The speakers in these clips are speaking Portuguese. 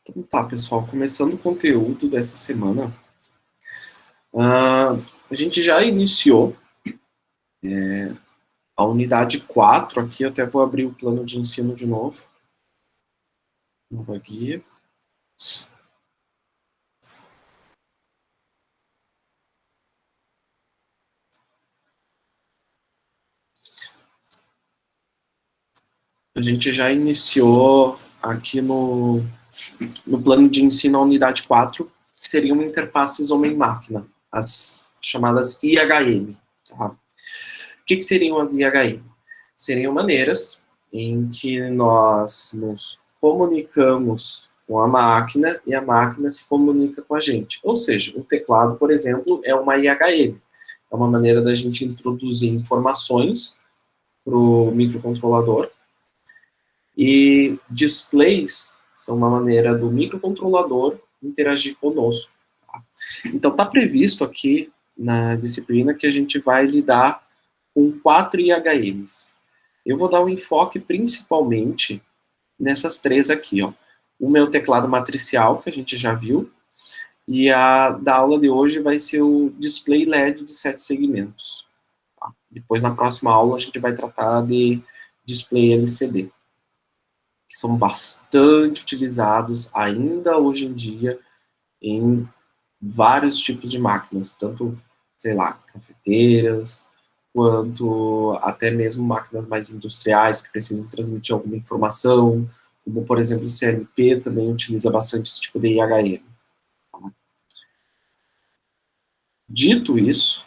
Então tá, pessoal, começando o conteúdo dessa semana, a gente já iniciou a unidade 4 aqui, eu até vou abrir o plano de ensino de novo. Nova guia. A gente já iniciou aqui no plano de ensino a unidade 4, que seriam interfaces homem-máquina, as chamadas IHM. Tá? O que seriam as IHM? Seriam maneiras em que nós nos comunicamos com a máquina e a máquina se comunica com a gente. Ou seja, o teclado, por exemplo, é uma IHM. É uma maneira da gente introduzir informações para o microcontrolador. E displays são uma maneira do microcontrolador interagir conosco. Tá? Então, está previsto aqui na disciplina que a gente vai lidar com 4 IHMs. Eu vou dar um enfoque principalmente nessas 3 aqui, ó. O meu teclado matricial, que a gente já viu, e a da aula de hoje vai ser o display LED de 7 segmentos. Tá? Depois, na próxima aula, a gente vai tratar de display LCD, que são bastante utilizados ainda hoje em dia em vários tipos de máquinas, tanto, sei lá, cafeteiras, quanto até mesmo máquinas mais industriais que precisam transmitir alguma informação, como, por exemplo, o CMP também utiliza bastante esse tipo de IHM. Tá? Dito isso,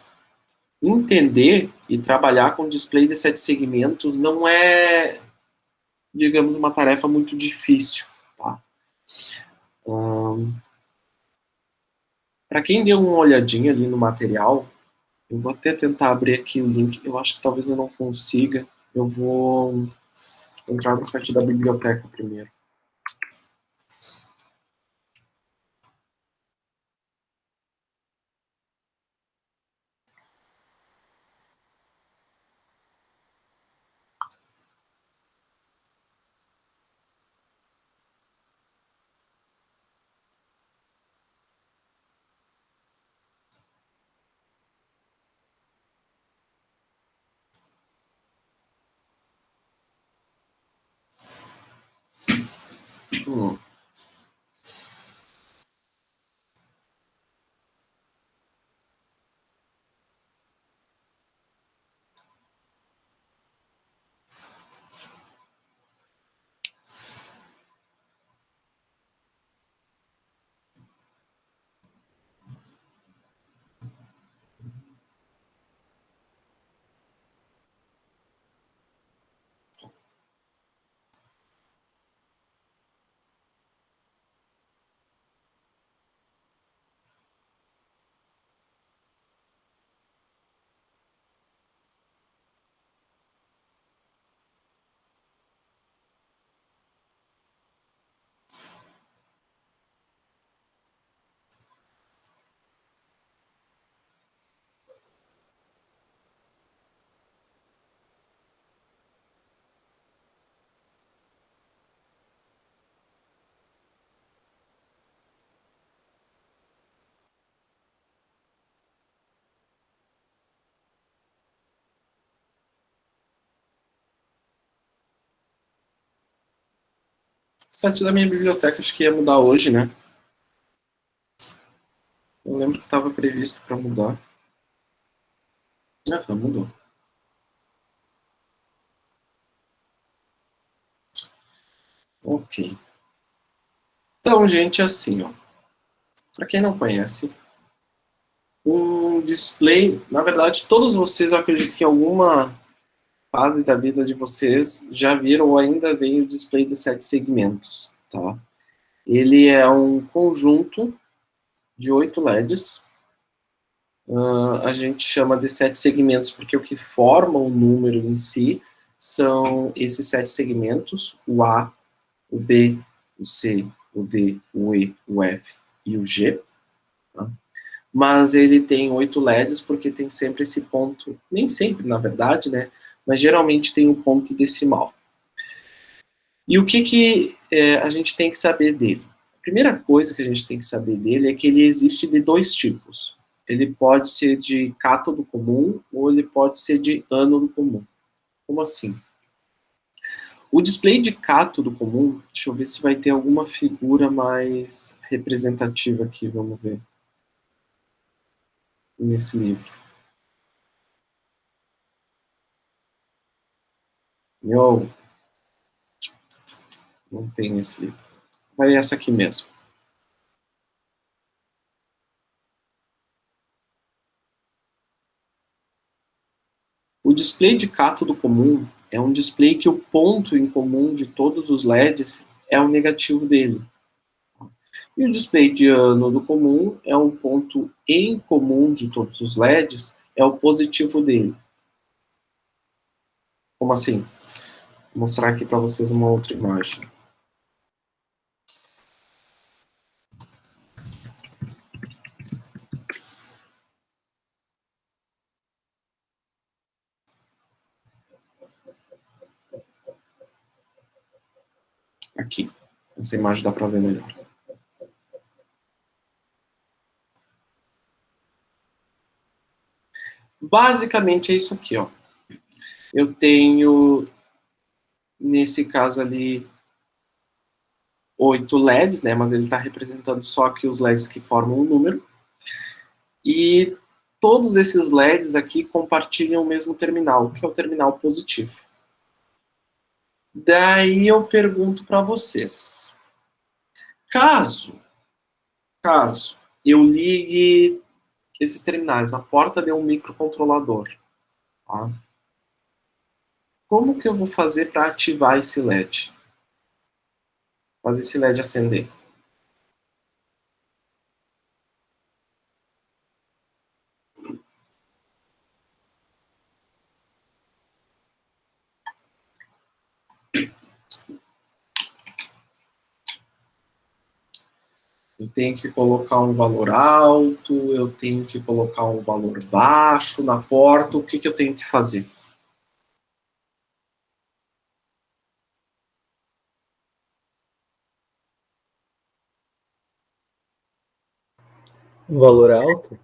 entender e trabalhar com display de 7 segmentos não é, digamos, uma tarefa muito difícil. Tá? Para quem deu uma olhadinha ali no material, eu vou até tentar abrir aqui o link, eu acho que talvez eu não consiga, eu vou entrar no site da biblioteca primeiro. Hum. O site da minha biblioteca acho que ia mudar hoje, né? Eu lembro que estava previsto para mudar. Ah, mudou. Ok. Então, gente, assim, ó. Para quem não conhece, um display, na verdade, todos vocês, eu acredito que em alguma fase da vida de vocês já viram ou ainda veem o display de 7 segmentos, tá? Ele é um conjunto de 8 LEDs. A gente chama de 7 segmentos porque o que forma o número em si são esses 7 segmentos, o A, o B, o C, o D, o E, o F e o G. Tá? Mas ele tem 8 LEDs porque tem sempre esse ponto, nem sempre na verdade, né? Mas geralmente tem um ponto decimal. E o que a gente tem que saber dele? Primeira coisa que a gente tem que saber dele é que ele existe de dois tipos. Ele pode ser de cátodo comum ou ele pode ser de ânodo comum. Como assim? O display de cátodo comum, deixa eu ver se vai ter alguma figura mais representativa aqui, vamos ver, nesse livro. Yo, não tem nesse livro. Vai essa aqui mesmo. O display de cátodo comum é um display que o ponto em comum de todos os LEDs é o negativo dele. E o display de ânodo comum é um ponto em comum de todos os LEDs, é o positivo dele. Como assim? Vou mostrar aqui para vocês uma outra imagem. Aqui. Essa imagem dá para ver melhor. Basicamente é isso aqui, ó. Eu tenho, nesse caso ali, 8 LEDs, né? Mas ele está representando só aqui os LEDs que formam o número. E todos esses LEDs aqui compartilham o mesmo terminal, que é o terminal positivo. Daí eu pergunto para vocês, caso eu ligue esses terminais na porta de um microcontrolador, tá? Como que eu vou fazer para ativar esse LED? Fazer esse LED acender? Eu tenho que colocar um valor alto, eu tenho que colocar um valor baixo na porta, o que, que eu tenho que fazer? Um valor alto?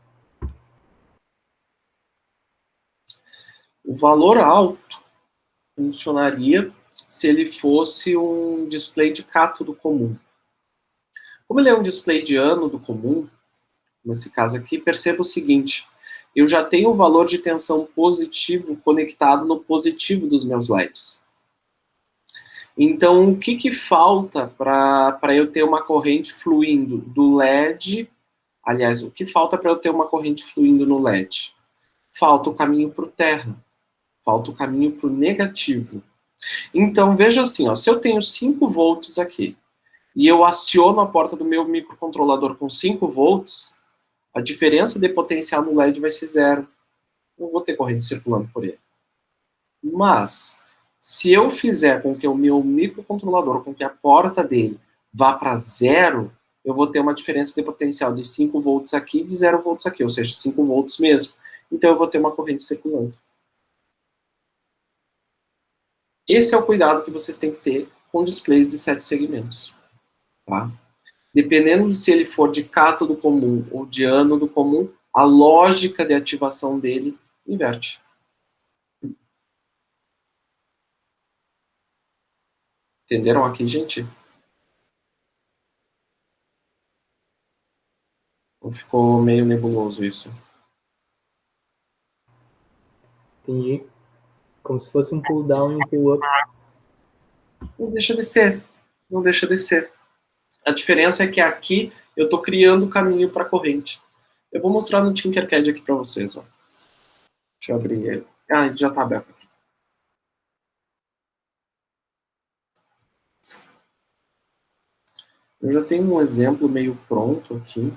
O valor alto funcionaria se ele fosse um display de cátodo comum. Como ele é um display de ânodo comum, nesse caso aqui, perceba o seguinte, eu já tenho o valor de tensão positivo conectado no positivo dos meus LEDs. Então, o que, que falta para eu ter uma corrente fluindo do LED? Aliás, o que falta para eu ter uma corrente fluindo no LED? Falta o caminho para o terra, falta o caminho para o negativo. Então, veja assim, ó, se eu tenho 5 volts aqui e eu aciono a porta do meu microcontrolador com 5 volts, a diferença de potencial no LED vai ser zero. Não vou ter corrente circulando por ele. Mas, se eu fizer com que o meu microcontrolador, com que a porta dele vá para zero, eu vou ter uma diferença de potencial de 5 volts aqui e de 0 volts aqui, ou seja, 5 volts mesmo. Então eu vou ter uma corrente circulando. Esse é o cuidado que vocês têm que ter com displays de 7 segmentos. Tá? Dependendo se ele for de cátodo comum ou de ânodo comum, a lógica de ativação dele inverte. Entenderam aqui, gente? Ou ficou meio nebuloso isso? Entendi. Como se fosse um pull down e um pull up. Não deixa de ser. Não deixa de ser. A diferença é que aqui eu estou criando o caminho para a corrente. Eu vou mostrar no Tinkercad aqui para vocês. Ó. Deixa eu abrir ele. Ah, ele já está aberto aqui. Eu já tenho um exemplo meio pronto aqui.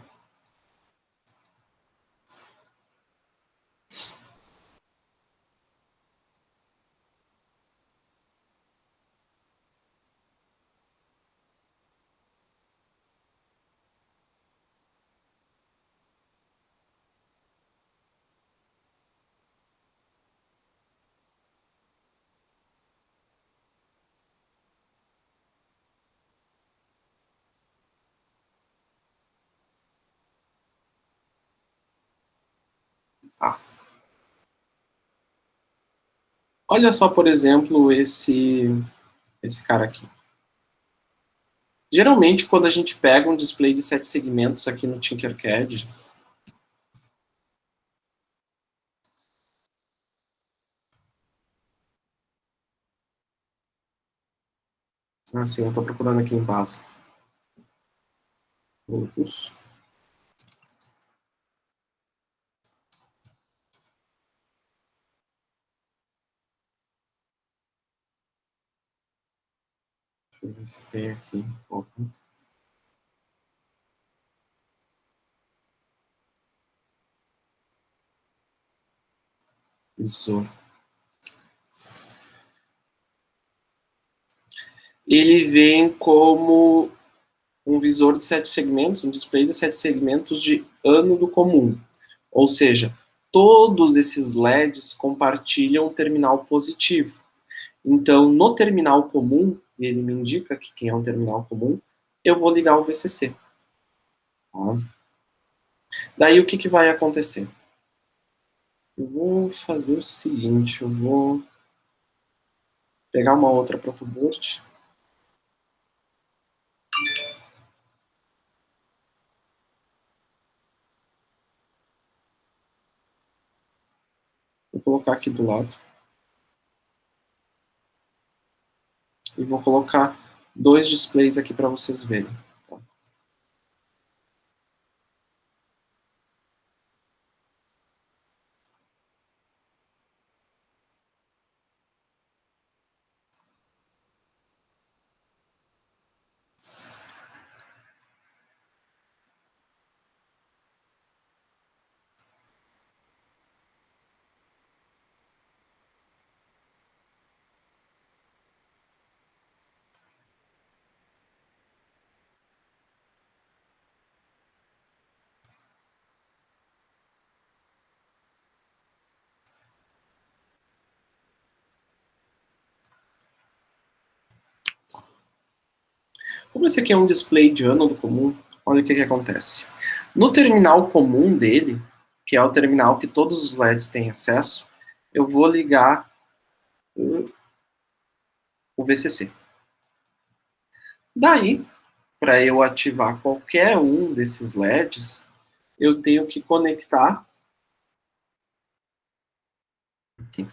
A. Olha só, por exemplo, esse cara aqui. Geralmente, quando a gente pega um display de 7 segmentos aqui no Tinkercad, sim, eu estou procurando aqui em base. Outros. Deixa eu ver se tem aqui. Opa. Isso. Ele vem como um visor de 7 segmentos, um display de 7 segmentos de ano do comum. Ou seja, todos esses LEDs compartilham um terminal positivo. Então, no terminal comum, ele me indica que quem é um terminal comum, eu vou ligar o VCC. Tá? Daí, o que vai acontecer? Eu vou fazer o seguinte, eu vou pegar uma outra protoboost. Vou colocar aqui do lado. E vou colocar 2 displays aqui para vocês verem. Tá? Como esse aqui é um display de ano do comum, olha o que acontece. No terminal comum dele, que é o terminal que todos os LEDs têm acesso, eu vou ligar o VCC. Daí, para eu ativar qualquer um desses LEDs, eu tenho que conectar aqui,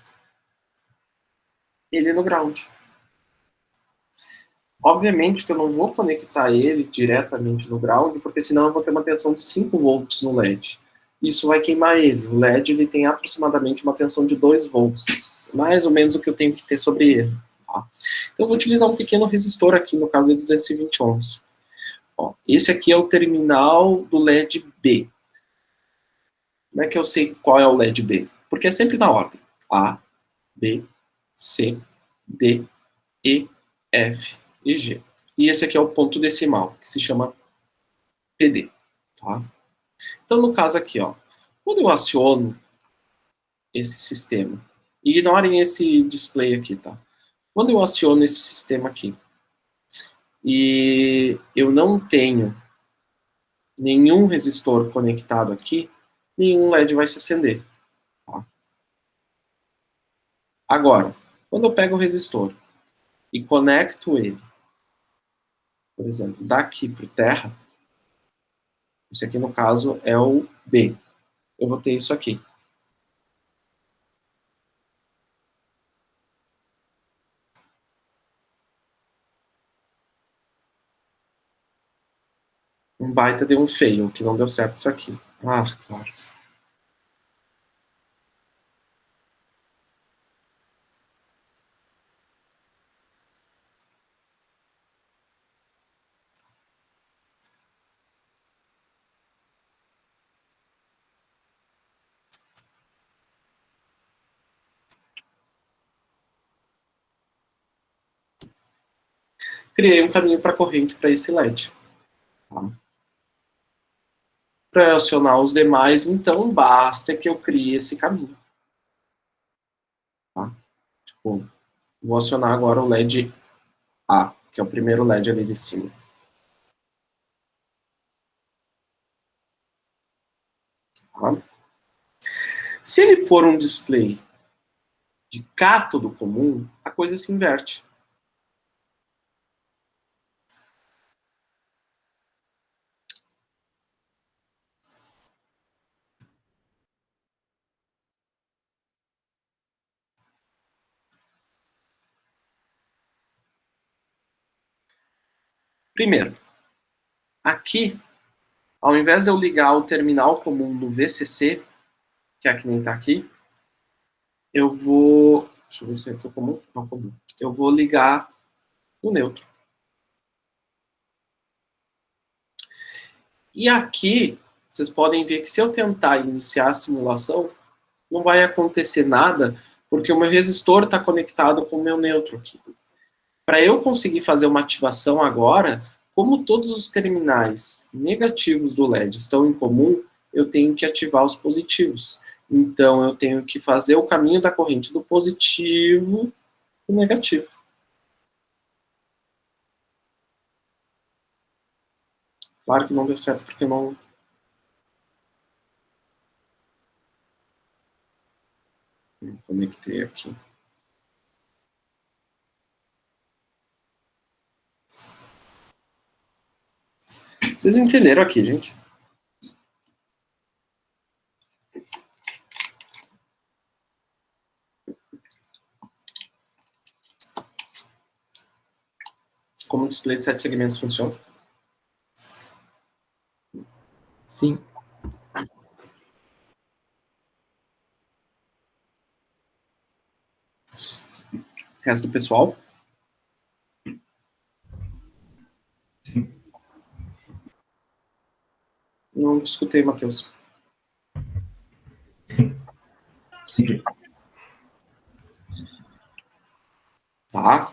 ele no ground. Obviamente que eu não vou conectar ele diretamente no ground, porque senão eu vou ter uma tensão de 5 volts no LED. Isso vai queimar ele. O LED ele tem aproximadamente uma tensão de 2 volts, mais ou menos o que eu tenho que ter sobre ele. Tá? Então eu vou utilizar um pequeno resistor aqui, no caso de 220 ohms. Ó, esse aqui é o terminal do LED B. Como é que eu sei qual é o LED B? Porque é sempre na ordem. A, B, C, D, E, F e G. E esse aqui é o ponto decimal, que se chama PD. Tá? Então, no caso aqui, ó, quando eu aciono esse sistema, ignorem esse display aqui, tá? Quando eu aciono esse sistema aqui e eu não tenho nenhum resistor conectado aqui, nenhum LED vai se acender. Tá? Agora, quando eu pego o resistor e conecto ele, por exemplo, daqui para o terra, esse aqui no caso é o B. Eu vou ter isso aqui. Um baita de um fail, que não deu certo isso aqui. Ah, claro. Criei um caminho para corrente para esse LED. Tá? Para acionar os demais, então basta que eu crie esse caminho. Tá? Tipo, vou acionar agora o LED A, que é o primeiro LED ali de cima. Tá? Se ele for um display de cátodo comum, a coisa se inverte. Primeiro, aqui, ao invés de eu ligar o terminal comum do VCC, que é que nem está aqui, eu vou... Deixa eu ver se aqui é comum. Não, comum. Eu vou ligar o neutro. E aqui, vocês podem ver que se eu tentar iniciar a simulação, não vai acontecer nada, porque o meu resistor está conectado com o meu neutro aqui. Para eu conseguir fazer uma ativação agora, como todos os terminais negativos do LED estão em comum, eu tenho que ativar os positivos. Então, eu tenho que fazer o caminho da corrente do positivo para o negativo. Claro que não deu certo, porque eu não... Não conectei aqui. Vocês entenderam aqui, gente? Como o display de 7 segmentos funciona? Sim. Resto do pessoal? Não te escutei, Matheus. Tá.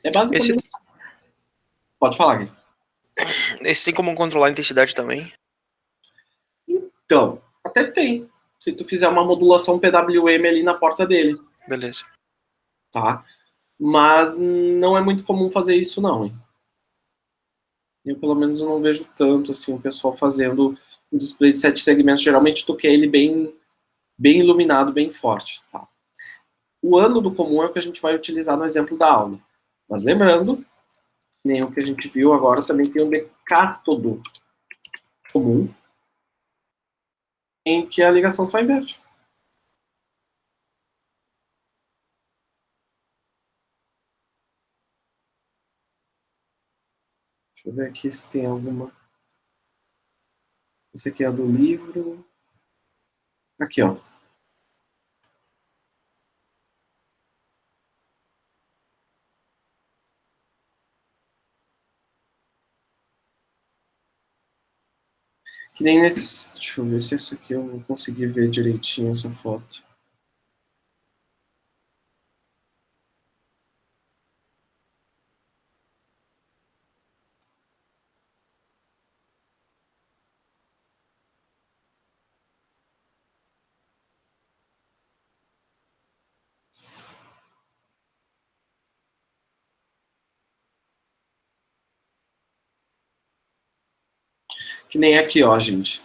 É basicamente... Pode falar, Gui. Esse tem como controlar a intensidade também? Então, até tem. Se tu fizer uma modulação PWM ali na porta dele. Beleza. Tá? Mas não é muito comum fazer isso, não. Hein? Eu, pelo menos, não vejo tanto assim, o pessoal fazendo um display de 7 segmentos. Geralmente, tu quer ele bem, bem iluminado, bem forte. Tá? O ano do comum é o que a gente vai utilizar no exemplo da aula. Mas lembrando, nem o que a gente viu agora, também tem um decátodo comum, em que a ligação só inverte. Deixa eu ver aqui se tem alguma... Esse aqui é do livro. Aqui, ó. Que nem nesse... Deixa eu ver se essa aqui eu vou conseguir ver direitinho essa foto. Que nem aqui, ó, gente.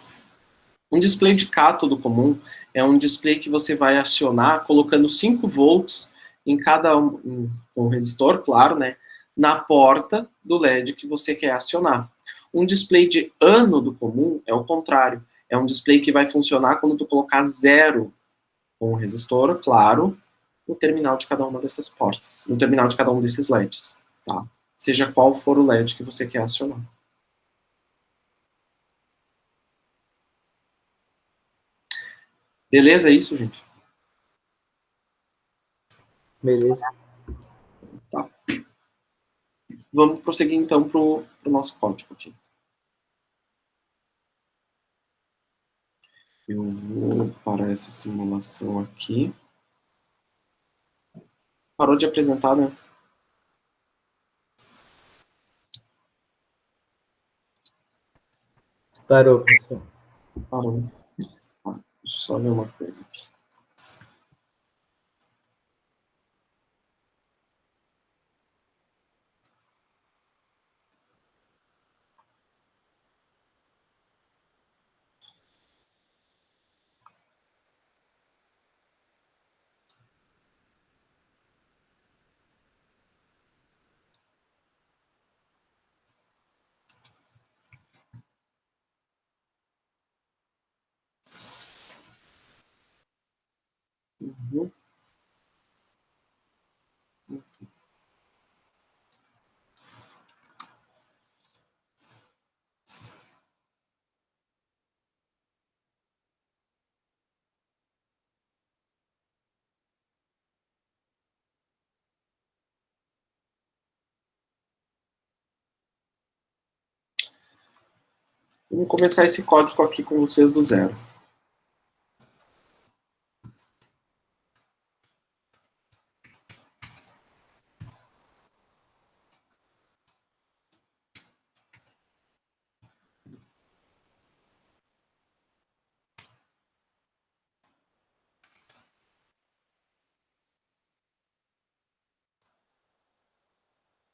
Um display de cátodo comum é um display que você vai acionar colocando 5 volts em cada um resistor, claro, né, na porta do LED que você quer acionar. Um display de ânodo comum é o contrário. É um display que vai funcionar quando tu colocar 0 com o resistor, claro, no terminal de cada uma dessas portas, no terminal de cada um desses LEDs, tá? Seja qual for o LED que você quer acionar. Beleza, é isso, gente? Beleza. Tá. Vamos prosseguir, então, para o nosso código aqui. Eu vou parar essa simulação aqui. Parou de apresentar, né? Parou, professor. Parou. Ah, deixa eu só ver uma coisa aqui. Uhum. Vamos começar esse código aqui com vocês do zero.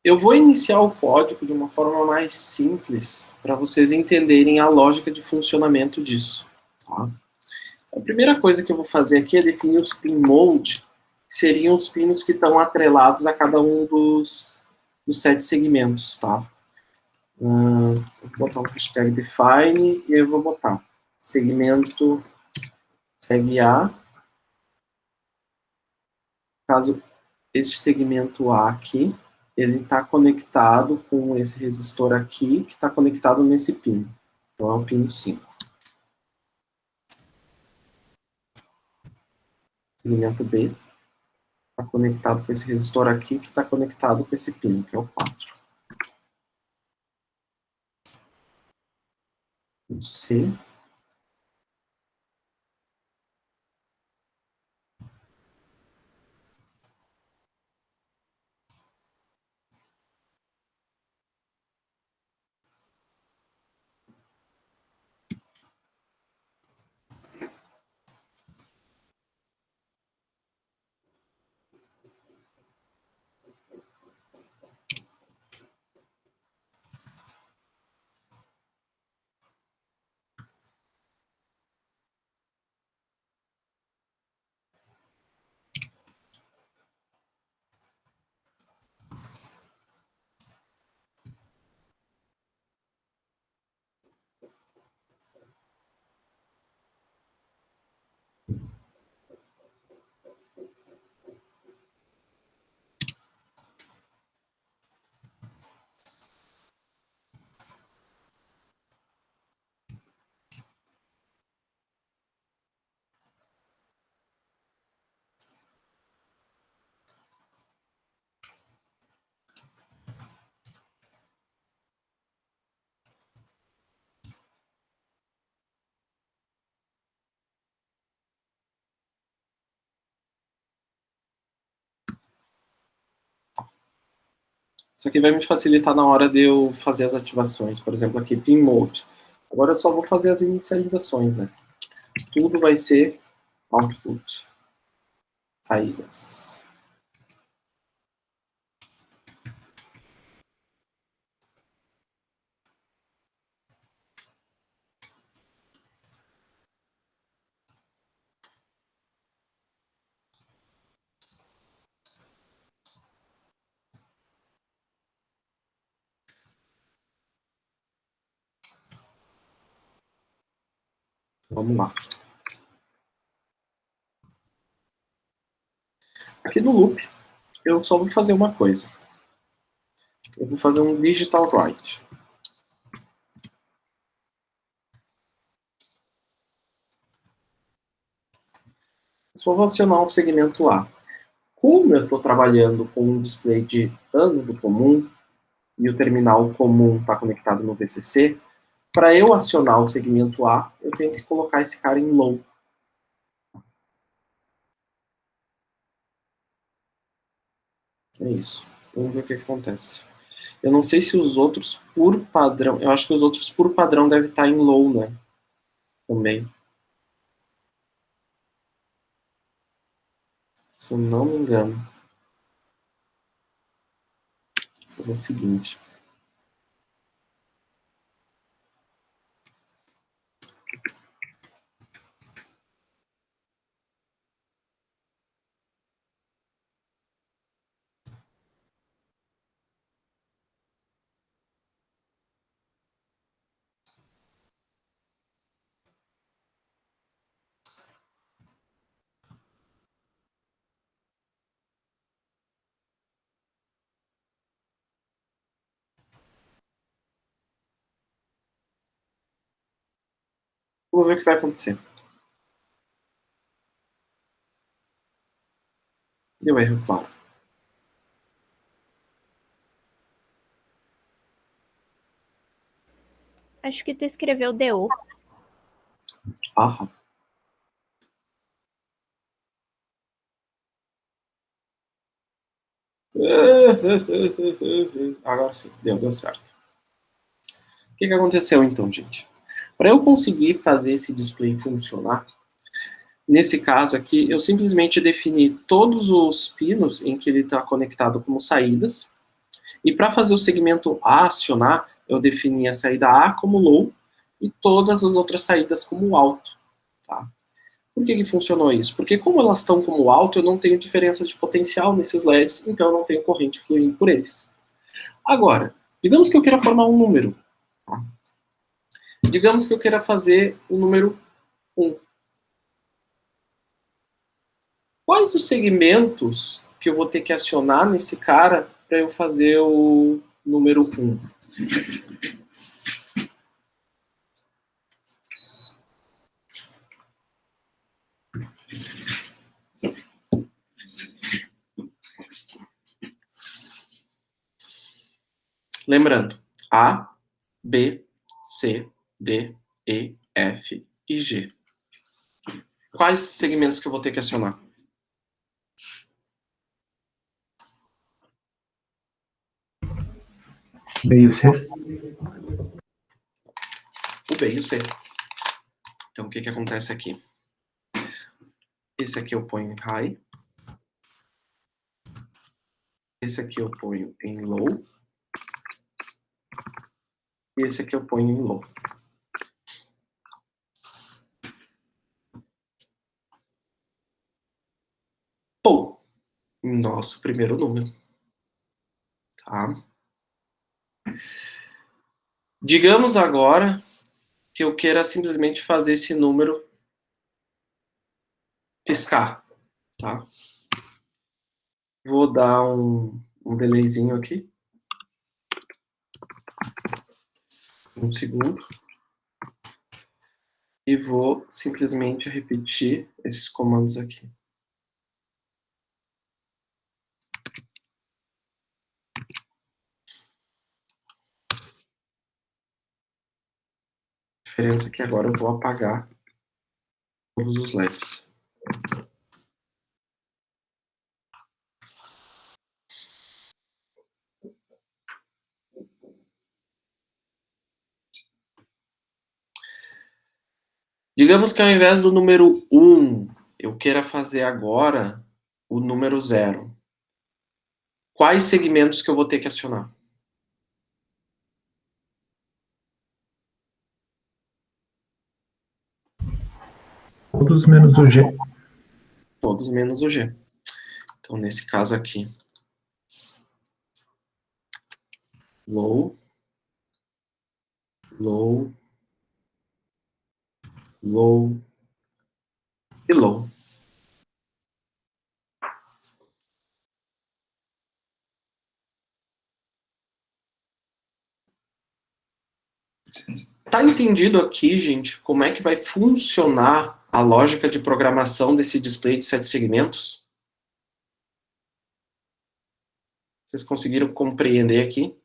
Eu vou iniciar o código de uma forma mais simples para vocês entenderem a lógica de funcionamento disso. Tá? A primeira coisa que eu vou fazer aqui é definir os pin mode, que seriam os pinos que estão atrelados a cada um dos 7 segmentos. Tá? Vou botar um hashtag define e eu vou botar segmento segue A. Caso este segmento A aqui, ele está conectado com esse resistor aqui, que está conectado nesse pino. Então é o pino 5. Segmento B está conectado com esse resistor aqui, que está conectado com esse pino, que é o 4. O C. Isso aqui vai me facilitar na hora de eu fazer as ativações. Por exemplo, aqui, pin mode. Agora eu só vou fazer as inicializações, né? Tudo vai ser output. Saídas. Vamos lá. Aqui no loop, eu só vou fazer uma coisa. Eu vou fazer um digital write. Só vou acionar o segmento A. Como eu estou trabalhando com um display de ano do comum e o terminal comum está conectado no VCC, para eu acionar o segmento A, eu tenho que colocar esse cara em low. É isso. Vamos ver o que acontece. Eu não sei se os outros por padrão. Eu acho que os outros por padrão devem estar em low, né? Também. Se eu não me engano. Vou fazer o seguinte. Vou ver o que vai acontecer. Deu erro, claro. Acho que tu escreveu DO. Ah. Agora sim, deu certo. O que aconteceu então, gente? Para eu conseguir fazer esse display funcionar, nesse caso aqui, eu simplesmente defini todos os pinos em que ele está conectado como saídas, e para fazer o segmento A acionar, eu defini a saída A como low e todas as outras saídas como alto. Tá? Por que funcionou isso? Porque como elas estão como alto, eu não tenho diferença de potencial nesses LEDs, então eu não tenho corrente fluindo por eles. Agora, digamos que eu queira formar um número. Tá? Digamos que eu queira fazer o número 1. Quais os segmentos que eu vou ter que acionar nesse cara para eu fazer o número 1? Lembrando, A, B, C, D, E, F e G. Quais segmentos que eu vou ter que acionar? B e o C. O B e o C. Então, o que acontece aqui? Esse aqui eu ponho em high. Esse aqui eu ponho em low. E esse aqui eu ponho em low. Pô, nosso primeiro número. Tá? Digamos agora que eu queira simplesmente fazer esse número piscar. Tá? Vou dar um delayzinho aqui. Um segundo. E vou simplesmente repetir esses comandos aqui. A diferença é que agora eu vou apagar todos os LEDs. Digamos que ao invés do número 1, eu queira fazer agora o número 0. Quais segmentos que eu vou ter que acionar? Todos menos o G. Todos menos o G. Então, nesse caso aqui, low, low, low e low. Tá entendido aqui, gente, como é que vai funcionar a lógica de programação desse display de 7 segmentos? Vocês conseguiram compreender aqui?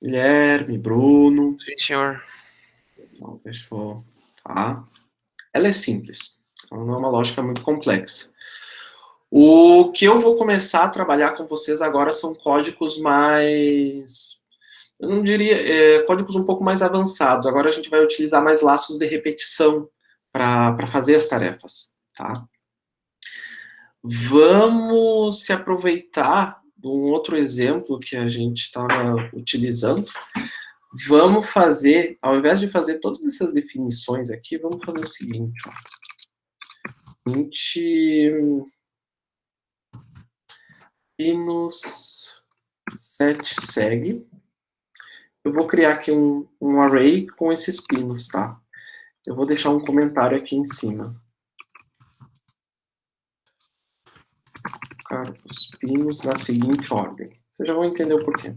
Guilherme, Bruno. Sim, senhor. Então, fechou. Tá? Ela é simples. Ela não é uma lógica muito complexa. O que eu vou começar a trabalhar com vocês agora são códigos mais... Eu não diria... códigos um pouco mais avançados. Agora a gente vai utilizar mais laços de repetição para fazer as tarefas. Tá? Vamos se aproveitar de um outro exemplo que a gente estava utilizando. Vamos fazer, ao invés de fazer todas essas definições aqui, vamos fazer o seguinte. Ó. A gente... pinos 7 segue. Eu vou criar aqui um array com esses pinos, tá? Eu vou deixar um comentário aqui em cima. Colocar os pinos na seguinte ordem. Vocês já vão entender o porquê.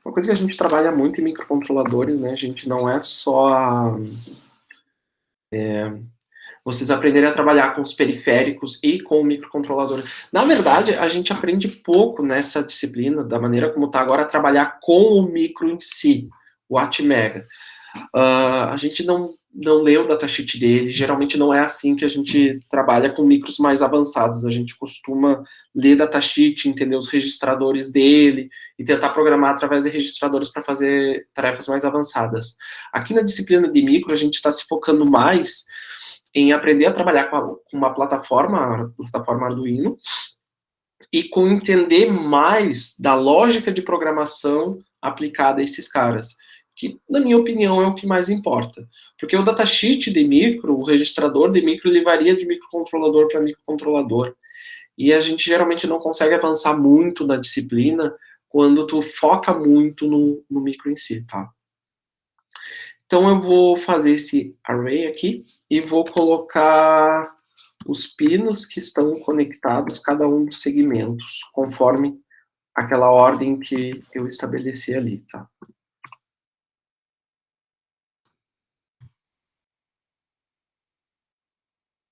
Uma coisa que a gente trabalha muito em microcontroladores, né? A gente não é só vocês aprenderem a trabalhar com os periféricos e com o microcontrolador. Na verdade, a gente aprende pouco nessa disciplina, da maneira como está agora, a trabalhar com o micro em si, o Atmega. A gente não lê o datasheet dele, geralmente não é assim que a gente trabalha com micros mais avançados. A gente costuma ler datasheet, entender os registradores dele e tentar programar através de registradores para fazer tarefas mais avançadas. Aqui na disciplina de micro, a gente está se focando mais em aprender a trabalhar com uma plataforma Arduino, e com entender mais da lógica de programação aplicada a esses caras, que, na minha opinião, é o que mais importa. Porque o datasheet de micro, o registrador de micro, ele varia de microcontrolador para microcontrolador. E a gente geralmente não consegue avançar muito na disciplina quando tu foca muito no micro em si, tá? Então eu vou fazer esse array aqui e vou colocar os pinos que estão conectados, cada um dos segmentos, conforme aquela ordem que eu estabeleci ali, tá?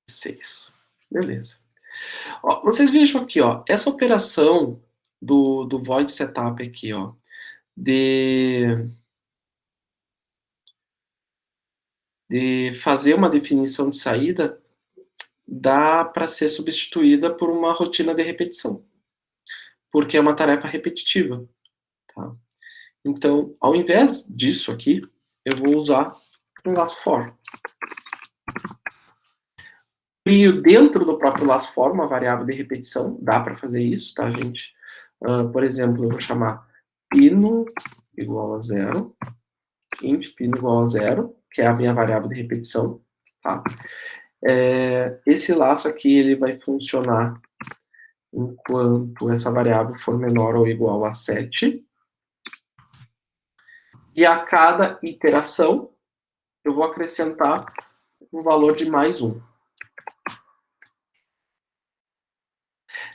Seis. Beleza. Ó, vocês vejam aqui, ó, essa operação do void setup aqui, ó, de fazer uma definição de saída, dá para ser substituída por uma rotina de repetição, porque é uma tarefa repetitiva, tá? Então, ao invés disso aqui, eu vou usar um laço for. Crio dentro do próprio laço for uma variável de repetição, dá para fazer isso, tá, gente? Por exemplo, eu vou chamar pino igual a 0, int pino igual a 0, que é a minha variável de repetição, tá? Esse laço aqui, ele vai funcionar enquanto essa variável for menor ou igual a 7. E a cada iteração, eu vou acrescentar um valor de mais 1.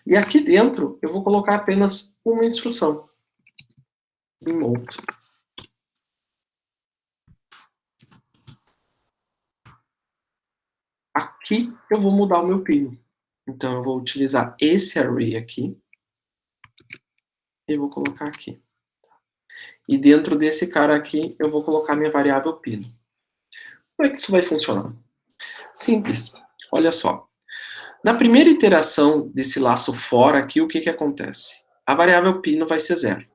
E aqui dentro, eu vou colocar apenas uma instrução. Remote. Aqui eu vou mudar o meu pino. Então eu vou utilizar esse array aqui e vou colocar aqui. E dentro desse cara aqui, eu vou colocar minha variável pino. Como é que isso vai funcionar? Simples. Olha só. Na primeira iteração desse laço for aqui, o que acontece? A variável pino vai ser 0.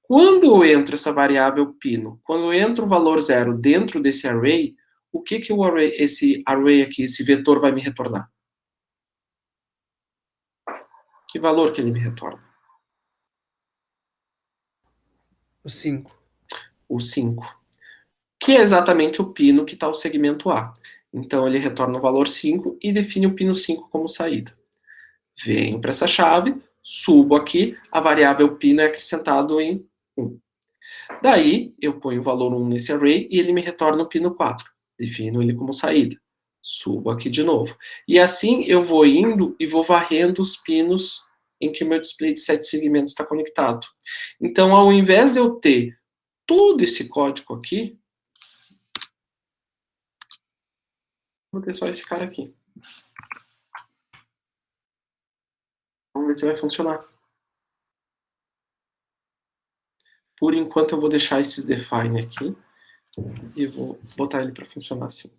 Quando eu entro essa variável pino, quando eu entro o valor 0 dentro desse array, o que esse array aqui, esse vetor vai me retornar? Que valor que ele me retorna? O 5. O 5. Que é exatamente o pino que está o segmento A. Então ele retorna o valor 5 e define o pino 5 como saída. Venho para essa chave, subo aqui, a variável pino é acrescentado em 1. Daí eu ponho o valor 1 nesse array e ele me retorna o pino 4. Defino ele como saída. Subo aqui de novo. E assim eu vou indo e vou varrendo os pinos em que o meu display de 7 segmentos está conectado. Então, ao invés de eu ter todo esse código aqui, vou ter só esse cara aqui. Vamos ver se vai funcionar. Por enquanto eu vou deixar esses define aqui e vou botar ele para funcionar assim.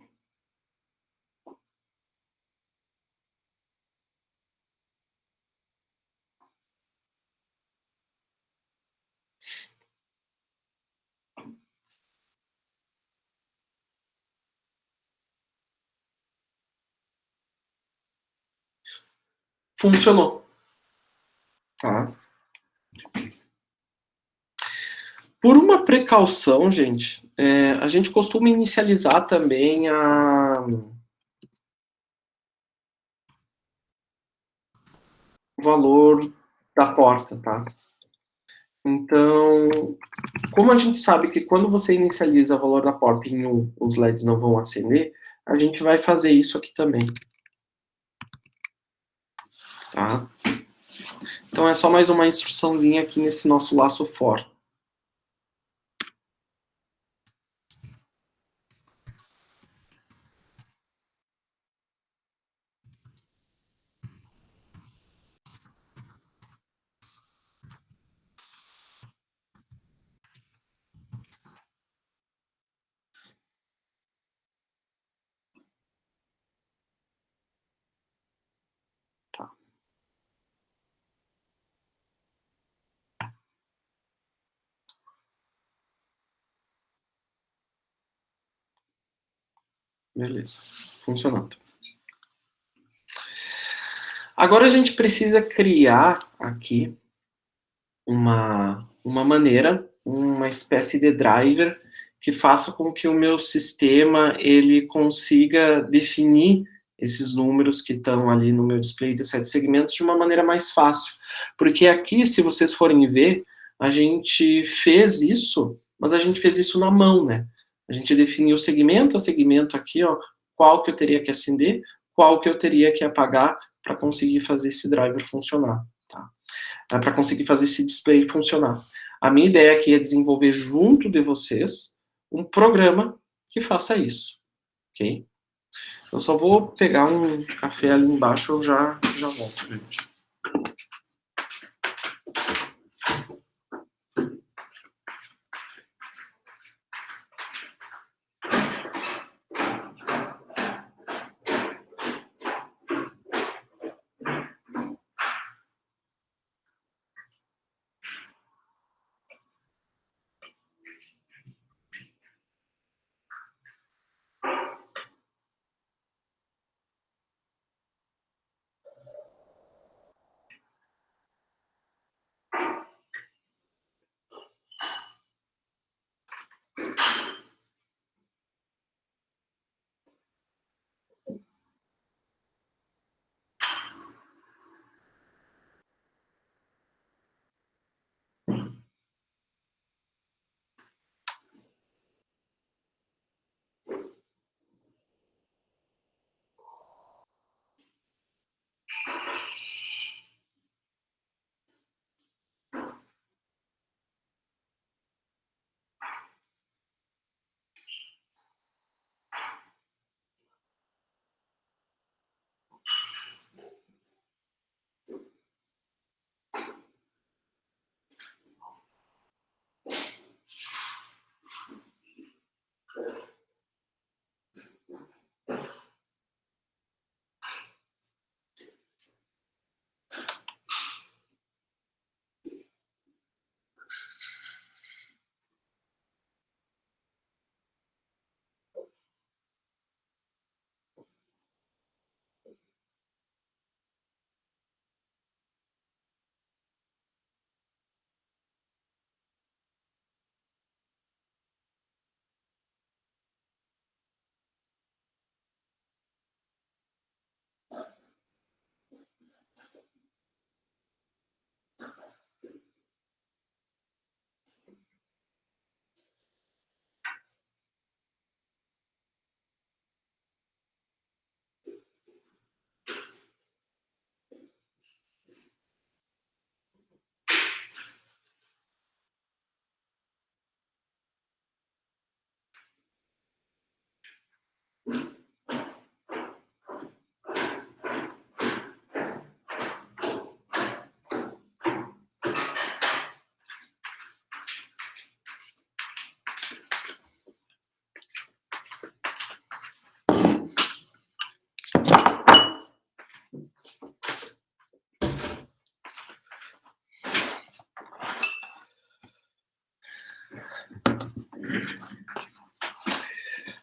Funcionou. Tá? Por uma precaução, gente, a gente costuma inicializar também o valor da porta, tá? Então, como a gente sabe que quando você inicializa o valor da porta em 1, os LEDs não vão acender, a gente vai fazer isso aqui também. Tá? Então é só mais uma instruçãozinha aqui nesse nosso laço for. Tá. Beleza, funcionando. Agora a gente precisa criar aqui uma maneira, uma espécie de driver que faça com que o meu sistema ele consiga definir esses números que estão ali no meu display de 7 segmentos de uma maneira mais fácil. Porque aqui, se vocês forem ver, a gente fez isso, mas a gente fez isso na mão, né? A gente definiu segmento a segmento aqui, ó, qual que eu teria que acender, qual que eu teria que apagar para conseguir fazer esse driver funcionar, tá? Para conseguir fazer esse display funcionar. A minha ideia aqui é desenvolver junto de vocês um programa que faça isso, ok? Eu só vou pegar um café ali embaixo, eu já volto, gente.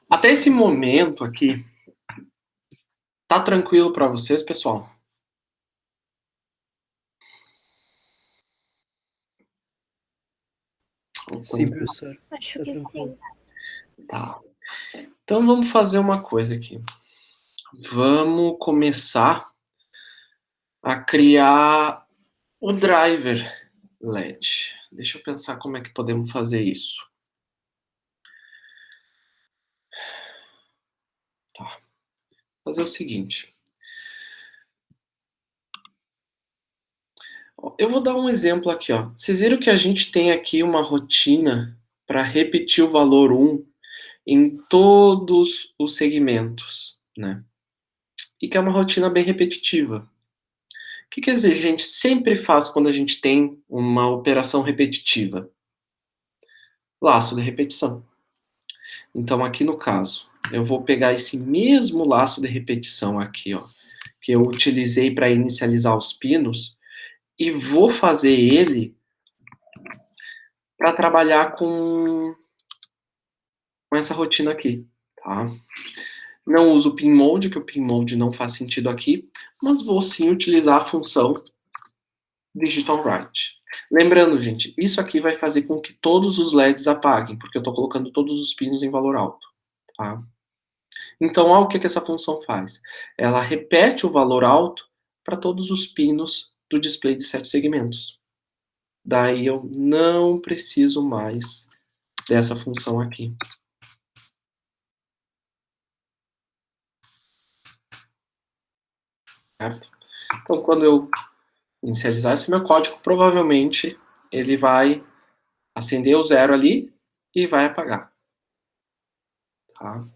Até esse momento aqui, tá tranquilo para vocês, pessoal? Então, Sim, professor. Acho Tá que tranquilo. sim. tá. Então vamos fazer uma coisa aqui. Vamos começar a criar o driver LED. Deixa eu pensar como é que podemos fazer isso. Tá. Fazer o seguinte. Eu vou dar um exemplo aqui, ó. Vocês viram que a gente tem aqui uma rotina para repetir o valor 1 em todos os segmentos, né? E que é uma rotina bem repetitiva. O que quer dizer, a gente sempre faz quando a gente tem uma operação repetitiva? Laço de repetição. Então, aqui no caso, eu vou pegar esse mesmo laço de repetição aqui, ó, que eu utilizei para inicializar os pinos, e vou fazer ele para trabalhar com essa rotina aqui, tá? Não uso o pin mode, que o pin mode não faz sentido aqui, mas vou sim utilizar a função digital write. Lembrando, gente, isso aqui vai fazer com que todos os LEDs apaguem, porque eu estou colocando todos os pinos em valor alto, tá? Então, olha o que essa função faz. Ela repete o valor alto para todos os pinos do display de 7 segmentos. Daí eu não preciso mais dessa função aqui. Certo? Então, quando eu inicializar esse meu código, provavelmente ele vai acender o 0 ali e vai apagar. Tá?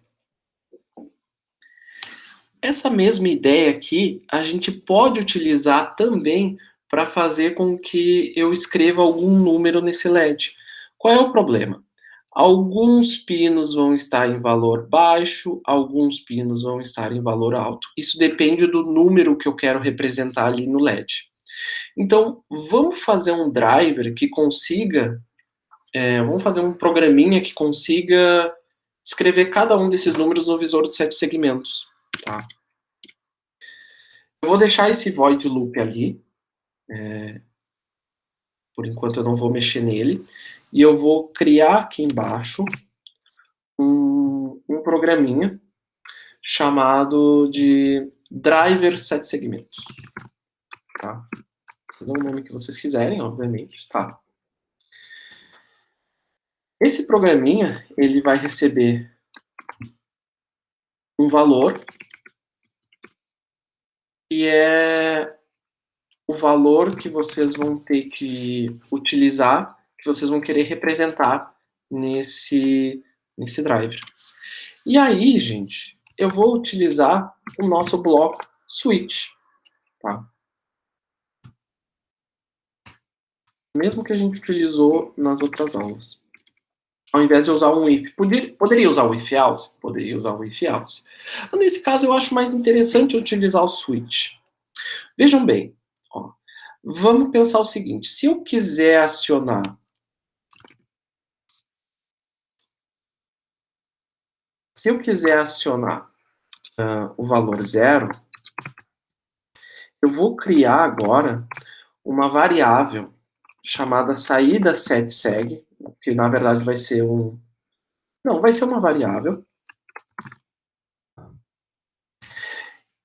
Essa mesma ideia aqui, a gente pode utilizar também para fazer com que eu escreva algum número nesse LED. Qual é o problema? Alguns pinos vão estar em valor baixo, alguns pinos vão estar em valor alto. Isso depende do número que eu quero representar ali no LED. Então, vamos fazer um driver que consiga, vamos fazer um programinha que consiga escrever cada um desses números no visor de 7 segmentos. Tá? Eu vou deixar esse void loop ali, por enquanto eu não vou mexer nele, e eu vou criar aqui embaixo um programinha chamado de driver 7 segmentos. Tá? Dá o nome que vocês quiserem, obviamente, tá? Esse programinha, ele vai receber um valor que é o valor que vocês vão ter que utilizar, que vocês vão querer representar nesse driver. E aí, gente, eu vou utilizar o nosso bloco switch, tá? Mesmo que a gente utilizou nas outras aulas. Ao invés de usar um if. Poderia usar o if else? Poderia usar o if else. Mas nesse caso, eu acho mais interessante utilizar o switch. Vejam bem, ó, vamos pensar o seguinte. Se eu quiser acionar o valor 0, eu vou criar agora uma variável chamada saída 7seg, que na verdade vai ser vai ser uma variável.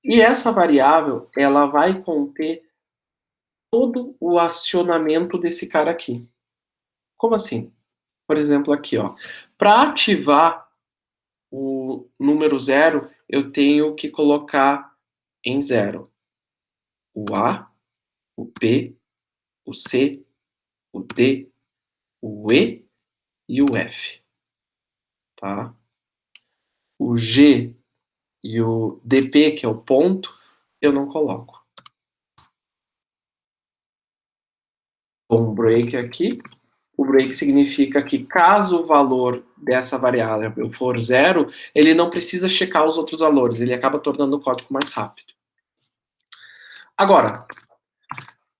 E essa variável, ela vai conter todo o acionamento desse cara aqui. Como assim? Por exemplo, aqui, ó. Para ativar o número 0, eu tenho que colocar em 0 o A, o B, o C, o D, o E e o F. Tá? O G e o DP, que é o ponto, eu não coloco. Um break aqui. O break significa que caso o valor dessa variável for 0, ele não precisa checar os outros valores, ele acaba tornando o código mais rápido. Agora,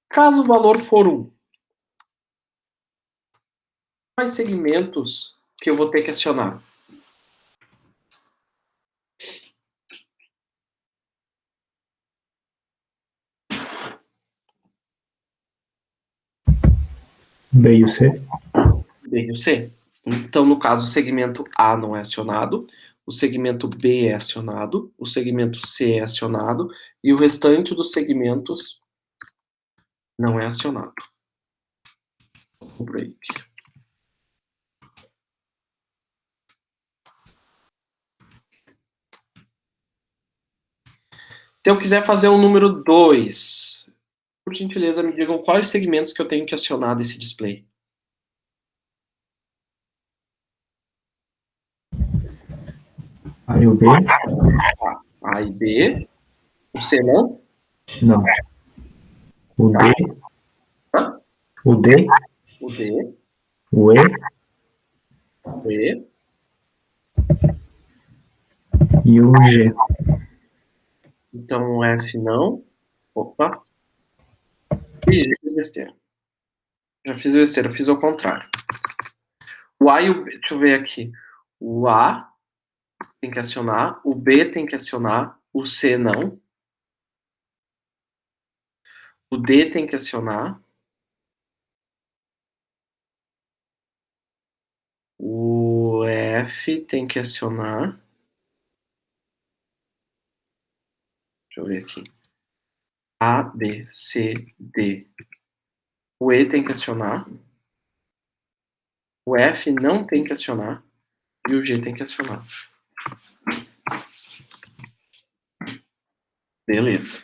caso o valor for 1, quais segmentos que eu vou ter que acionar? B e o C. B e o C. Então, no caso, o segmento A não é acionado, o segmento B é acionado, o segmento C é acionado, e o restante dos segmentos não é acionado. break. Se eu quiser fazer o número 2, por gentileza, me digam quais segmentos que eu tenho que acionar desse display. A e o B? A e B. O C não? Não. O D? Hã? O D? O D. O E? O E. E o G? Então o F não. Opa. Ih, já fiz besteira. Já fiz besteira, eu fiz ao contrário. O A e o B, deixa eu ver aqui. O A tem que acionar, o B tem que acionar, o C não. O D tem que acionar. O F tem que acionar. Deixa eu ver aqui. A, B, C, D. O E tem que acionar. O F não tem que acionar. E o G tem que acionar. Beleza.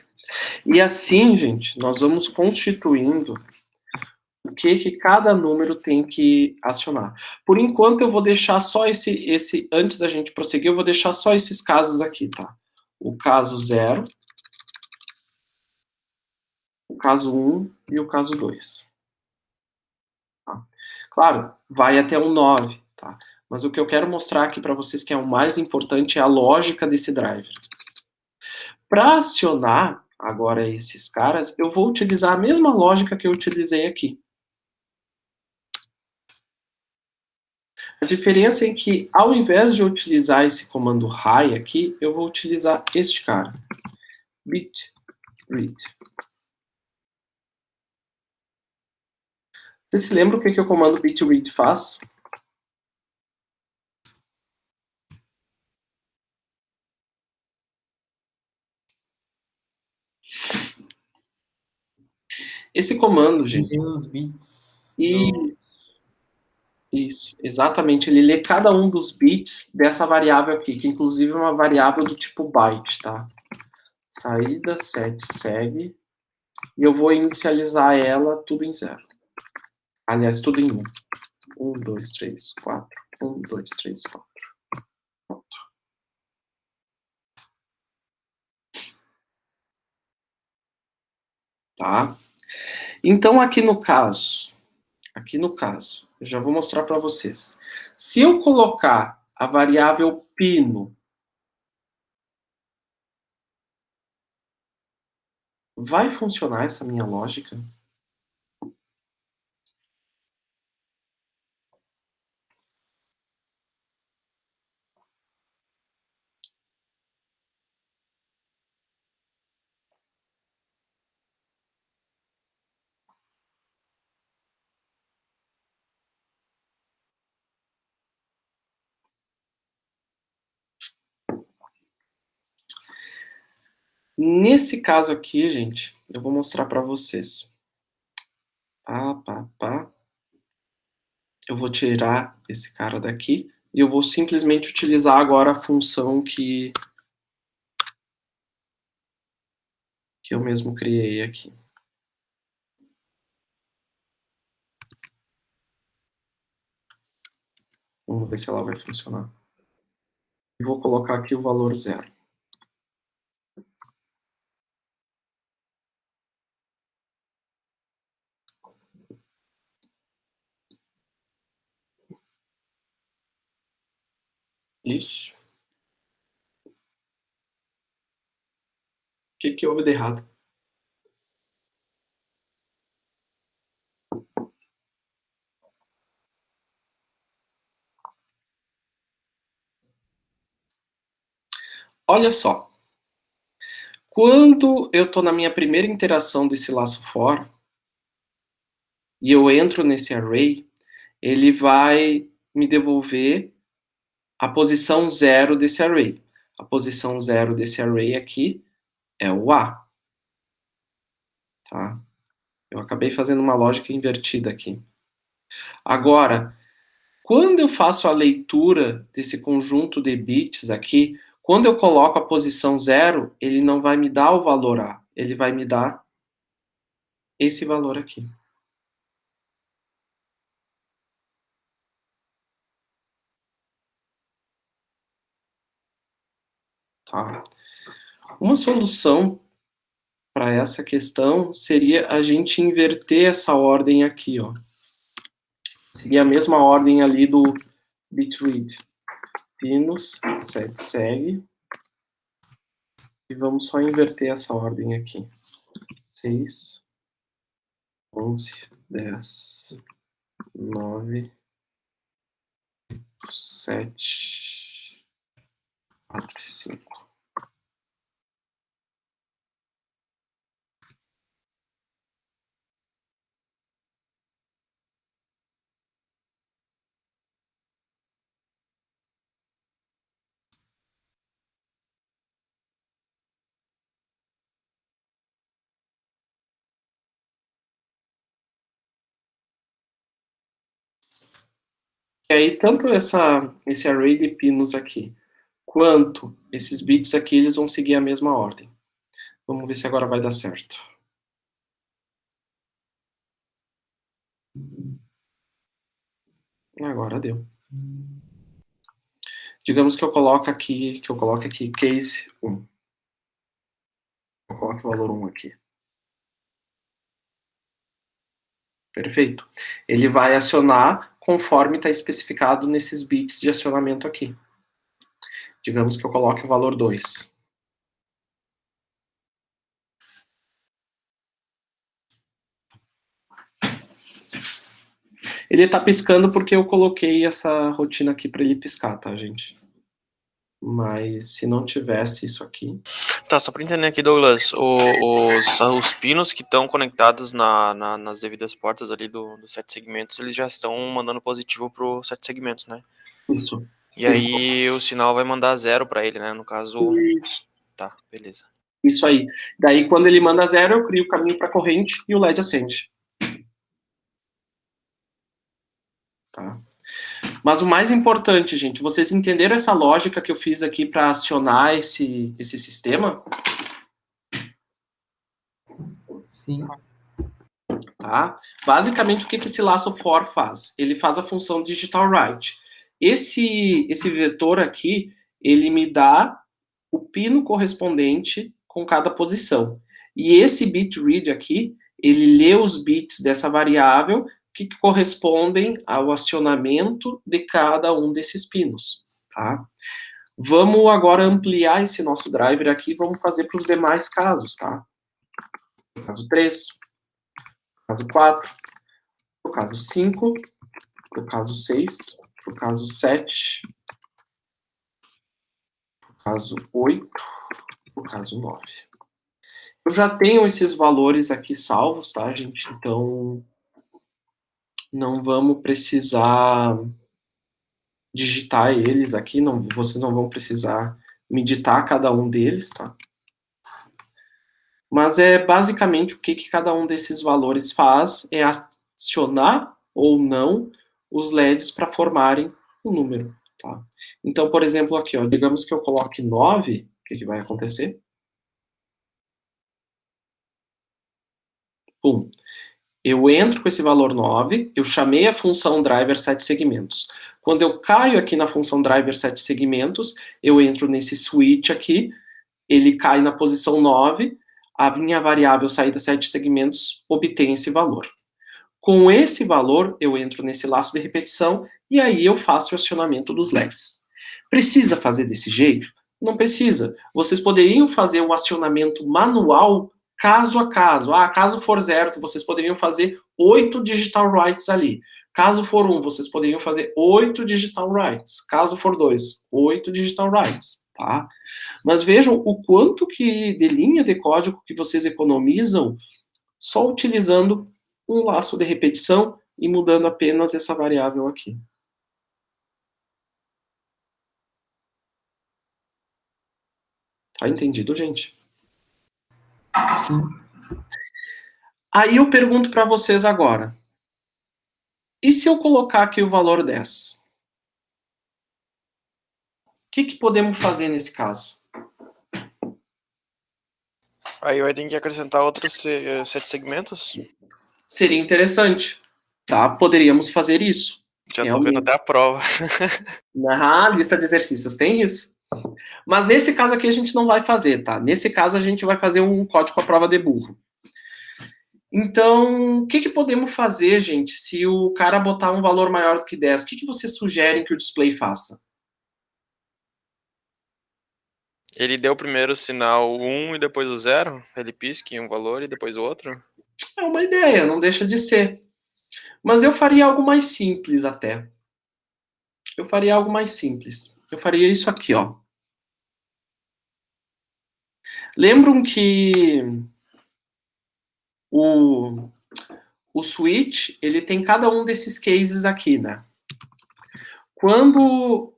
E assim, gente, nós vamos constituindo o que cada número tem que acionar. Por enquanto, eu vou deixar só antes da gente prosseguir, eu vou deixar só esses casos aqui, tá? O caso 0, o caso 1 e o caso 2. Tá? Claro, vai até o 9, tá? Mas o que eu quero mostrar aqui para vocês que é o mais importante é a lógica desse driver. Para acionar agora esses caras, eu vou utilizar a mesma lógica que eu utilizei aqui. A diferença é que, ao invés de eu utilizar esse comando high aqui, eu vou utilizar este cara. Bit read. Você se lembra o que o comando bit read faz? Esse comando, gente... Os bits. Isso, exatamente. Ele lê cada um dos bits dessa variável aqui, que inclusive é uma variável do tipo byte, tá? Saída, set, segue. E eu vou inicializar ela tudo em 0. Aliás, tudo em 1. 1, 2, 3, 4. 1, 2, 3, 4. Pronto. Tá? Então, aqui no caso, eu já vou mostrar para vocês. Se eu colocar a variável pino, vai funcionar essa minha lógica? Nesse caso aqui, gente, eu vou mostrar para vocês. Eu vou tirar esse cara daqui e eu vou simplesmente utilizar agora a função que eu mesmo criei aqui. Vamos ver se ela vai funcionar. E vou colocar aqui o valor 0. Ixi. O que houve de errado? Olha só. Quando eu estou na minha primeira interação desse laço for, e eu entro nesse array, ele vai me devolver a posição 0 desse array. A posição 0 desse array aqui é o A. Tá? Eu acabei fazendo uma lógica invertida aqui. Agora, quando eu faço a leitura desse conjunto de bits aqui, quando eu coloco a posição 0, ele não vai me dar o valor A, ele vai me dar esse valor aqui. Tá? Uma solução para essa questão seria a gente inverter essa ordem aqui, ó. Seguir a mesma ordem ali do bitread. Pinos, set segue. E vamos só inverter essa ordem aqui. 6, 11, 10, 9, 7, 4 e 5. E aí, tanto esse array de pinos aqui, quanto esses bits aqui, eles vão seguir a mesma ordem. Vamos ver se agora vai dar certo. Agora deu. Digamos que eu coloque aqui case 1. Eu coloco o valor 1 aqui. Perfeito. Ele vai acionar conforme está especificado nesses bits de acionamento aqui. Digamos que eu coloque o valor 2. Ele está piscando porque eu coloquei essa rotina aqui para ele piscar, tá, gente? Mas se não tivesse isso aqui... Tá, só para entender aqui, Douglas, os pinos que estão conectados nas devidas portas ali dos 7 segmentos, eles já estão mandando positivo pro 7 segmentos, né? Isso. E aí o sinal vai mandar 0 para ele, né? No caso... Isso. Tá, beleza. Isso aí. Daí, quando ele manda 0, eu crio o caminho para a corrente e o LED acende. Tá? Mas o mais importante, gente, vocês entenderam essa lógica que eu fiz aqui para acionar esse sistema? Sim. Tá? Basicamente, o que esse laço for faz? Ele faz a função digital write. Esse vetor aqui, ele me dá o pino correspondente com cada posição. E esse bit read aqui, ele lê os bits dessa variável que correspondem ao acionamento de cada um desses pinos. Tá? Vamos agora ampliar esse nosso driver aqui, vamos fazer para os demais casos. Tá? Caso 3, caso 4, pro caso 5, pro caso 6, pro caso 7, pro caso 8, pro caso 9. Eu já tenho esses valores aqui salvos, tá, gente? Então, não vamos precisar digitar eles aqui, não, vocês não vão precisar meditar cada um deles, tá? Mas é basicamente o que cada um desses valores faz, é acionar ou não os LEDs para formarem o número, tá? Então, por exemplo, aqui, ó, digamos que eu coloque 9, o que vai acontecer? Pum. Eu entro com esse valor 9, eu chamei a função driver 7 segmentos. Quando eu caio aqui na função driver 7 segmentos, eu entro nesse switch aqui, ele cai na posição 9, a minha variável saída 7 segmentos obtém esse valor. Com esse valor, eu entro nesse laço de repetição e aí eu faço o acionamento dos LEDs. Precisa fazer desse jeito? Não precisa. Vocês poderiam fazer um acionamento manual caso a caso. Ah, caso for 0, vocês poderiam fazer 8 digital writes ali. Caso for 1, vocês poderiam fazer 8 digital writes. Caso for 2, 8 digital writes, tá? Mas vejam o quanto que de linha de código que vocês economizam só utilizando um laço de repetição e mudando apenas essa variável aqui. Tá entendido, gente? Sim. Aí eu pergunto para vocês agora. E se eu colocar aqui o valor 10? O que podemos fazer nesse caso? Aí vai ter que acrescentar outros 7 segmentos. Seria interessante, tá? Poderíamos fazer isso. Já tô vendo até a prova. Na lista de exercícios tem isso. Mas nesse caso aqui a gente não vai fazer, tá? Nesse caso a gente vai fazer um código à prova de burro. Então, o que podemos fazer, gente, se o cara botar um valor maior do que 10? O que vocês sugerem que o display faça? Ele deu primeiro o sinal 1 e depois o 0? Ele pisca um valor e depois o outro? É uma ideia, não deixa de ser. Mas eu faria algo mais simples até. Eu faria algo mais simples. Eu faria isso aqui, ó. Lembram que o switch, ele tem cada um desses cases aqui, né? Quando,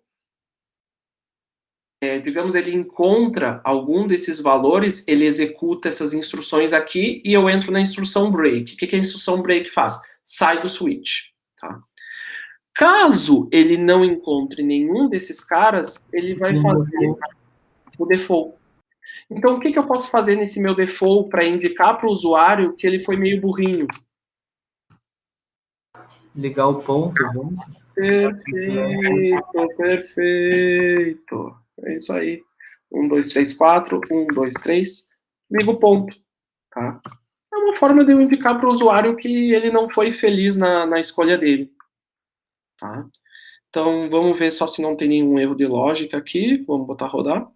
digamos, ele encontra algum desses valores, ele executa essas instruções aqui e eu entro na instrução break. O que a instrução break faz? Sai do switch, tá? Caso ele não encontre nenhum desses caras, ele vai fazer o default. Então, o que eu posso fazer nesse meu default para indicar para o usuário que ele foi meio burrinho? Ligar o ponto junto. Perfeito, perfeito. É isso aí. 1, 2, 3, 4. 1, 2, 3. Liga o ponto. Tá? É uma forma de eu indicar para o usuário que ele não foi feliz na escolha dele. Tá? Então, vamos ver só se não tem nenhum erro de lógica aqui. Vamos botar rodar.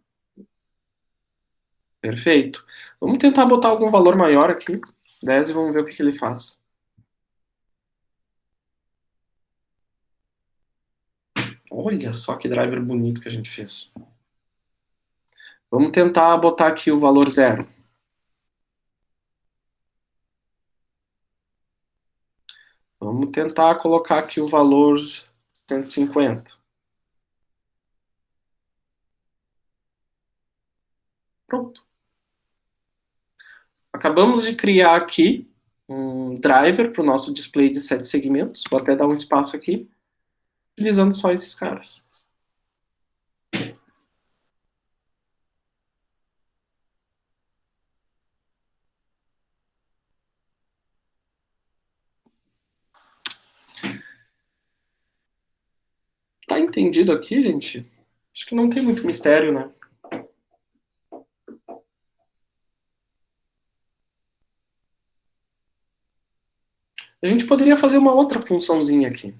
Perfeito. Vamos tentar botar algum valor maior aqui. 10 e vamos ver o que ele faz. Olha só que driver bonito que a gente fez. Vamos tentar botar aqui o valor 0. Vamos tentar colocar aqui o valor 150. Pronto. Acabamos de criar aqui um driver para o nosso display de 7 segmentos. Vou até dar um espaço aqui, utilizando só esses caras. Tá entendido aqui, gente? Acho que não tem muito mistério, né? A gente poderia fazer uma outra funçãozinha aqui.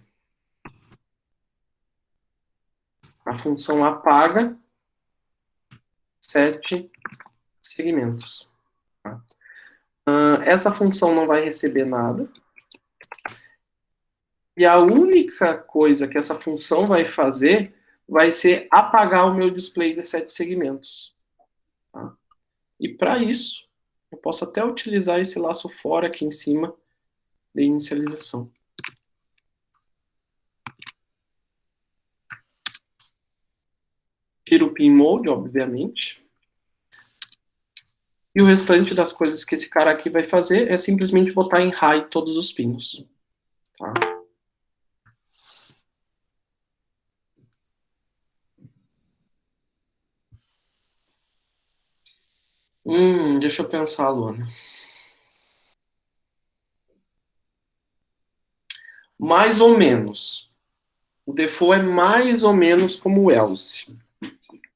A função apaga 7 segmentos. Tá? Essa função não vai receber nada. E a única coisa que essa função vai fazer vai ser apagar o meu display de 7 segmentos. Tá? E para isso, eu posso até utilizar esse laço fora aqui em cima de inicialização. Tiro o pin mode, obviamente. E o restante das coisas que esse cara aqui vai fazer é simplesmente botar em high todos os pinos. Tá? Deixa eu pensar, Luana. Mais ou menos. O default é mais ou menos como o else.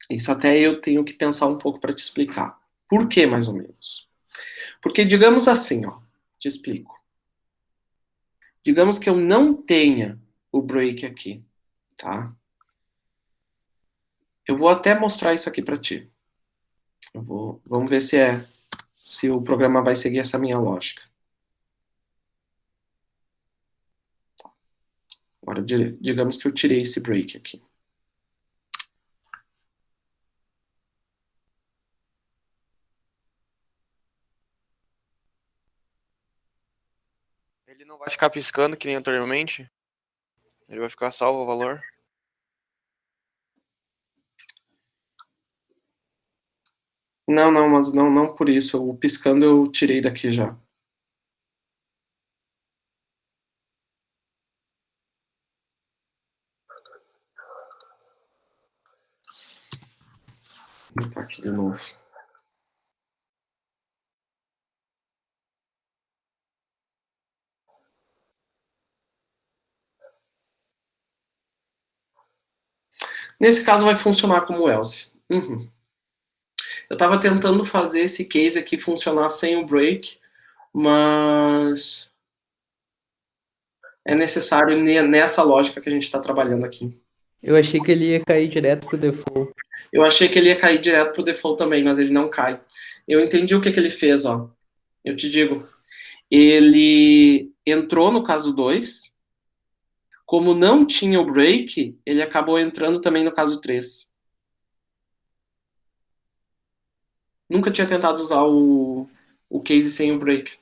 Isso até eu tenho que pensar um pouco para te explicar. Por que mais ou menos? Porque digamos assim, ó, te explico. Digamos que eu não tenha o break aqui, tá? Eu vou até mostrar isso aqui para ti. Vamos ver se o programa vai seguir essa minha lógica. Agora, digamos que eu tirei esse break aqui. Ele não vai ficar piscando que nem anteriormente? Ele vai ficar salvo o valor? Não, mas não por isso. O piscando eu tirei daqui já. aqui de novo. Nesse caso vai funcionar como else. Uhum. Eu estava tentando fazer esse case aqui funcionar sem o break, mas é necessário nessa lógica que a gente está trabalhando aqui. Eu achei que ele ia cair direto pro default. Eu achei que ele ia cair direto pro default também, mas ele não cai. Eu entendi o que ele fez, ó. Eu te digo. Ele entrou no caso 2. Como não tinha o break, ele acabou entrando também no caso 3. Nunca tinha tentado usar o case sem o break.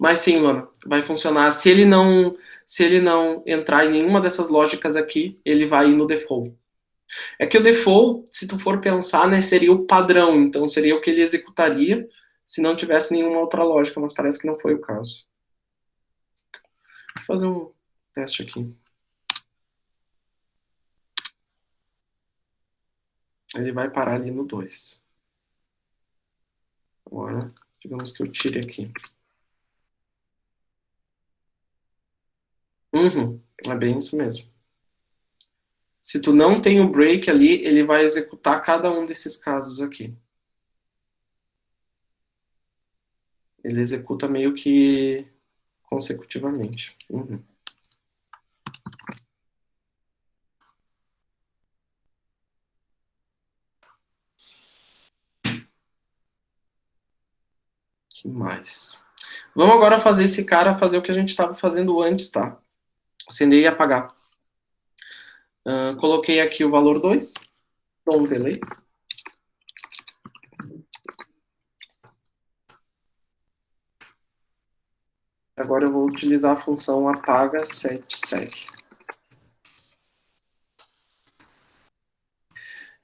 Mas sim, Luana, vai funcionar. Se ele não entrar em nenhuma dessas lógicas aqui, ele vai ir no default. É que o default, se tu for pensar, né, seria o padrão. Então, seria o que ele executaria se não tivesse nenhuma outra lógica, mas parece que não foi o caso. Vou fazer um teste aqui. Ele vai parar ali no 2. Agora, digamos que eu tire aqui. É bem isso mesmo. Se tu não tem o break ali, ele vai executar cada um desses casos aqui. Ele executa meio que consecutivamente. Que mais? Vamos agora fazer esse cara fazer o que a gente estava fazendo antes, tá? Acender e apagar. Coloquei aqui o valor 2. Dou um delay. Agora eu vou utilizar a função apaga setSeg.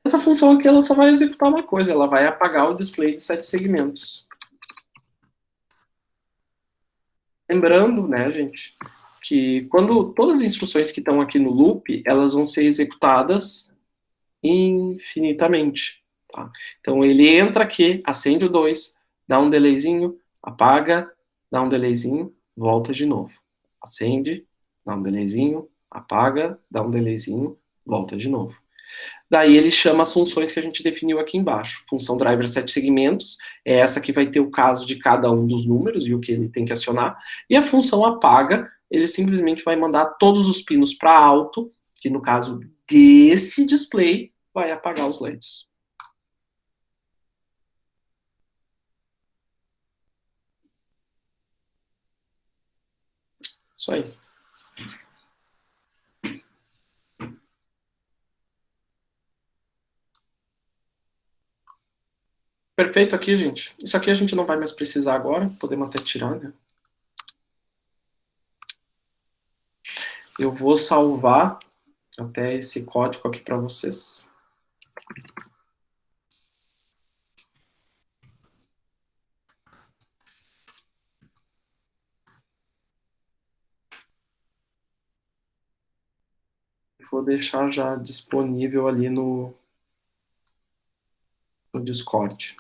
Essa função aqui ela só vai executar uma coisa, ela vai apagar o display de 7 segmentos. Lembrando, né, gente, que quando todas as instruções que estão aqui no loop, elas vão ser executadas infinitamente. Tá? Então ele entra aqui, acende o 2, dá um delayzinho, apaga, dá um delayzinho, volta de novo. Acende, dá um delayzinho, apaga, dá um delayzinho, volta de novo. Daí ele chama as funções que a gente definiu aqui embaixo. Função driver 7 segmentos, é essa que vai ter o caso de cada um dos números e o que ele tem que acionar. E a função apaga, ele simplesmente vai mandar todos os pinos para alto, que no caso desse display, vai apagar os LEDs. Isso aí. Perfeito aqui, gente. Isso aqui a gente não vai mais precisar agora, podemos até tirar, né? Eu vou salvar até esse código aqui para vocês. Vou deixar já disponível ali no Discord.